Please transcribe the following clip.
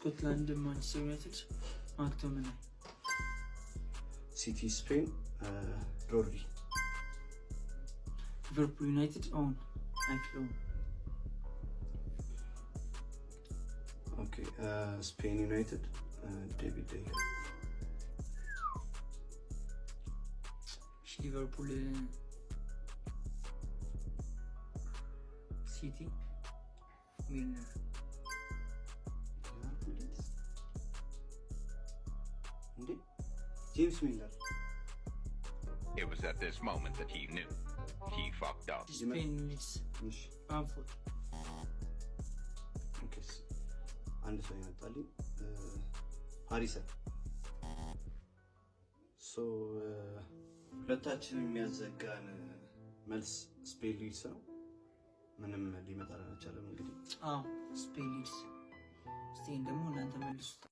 ስኮትላንድ ማንቸስተር ዩናይትድ ማክቶሚናይ ሲቲ ስፔን ሮድሪ ሊቨርፑል ዩናይትድ ኦን አይክሎ ኦኬ ስፔን ዩናይትድ ዴቪድ ዴጋ ሊቨርፑል ሲቲ ሚልነር James Miller. It was at this moment that he knew. He fucked up. Spain Leeds. Bamford. Okay. አንድ ሰው ይመጣልኝ ሃሪሰን ሶ ሁለታችንም የሚያዘጋን መልስ ስፔን ሊድስ ነው። ምንም ሊመጣ አልቻለም እንግዲህ። ስፔን ሊድስ። እስቲ ደግሞ እናንተ መልሱት።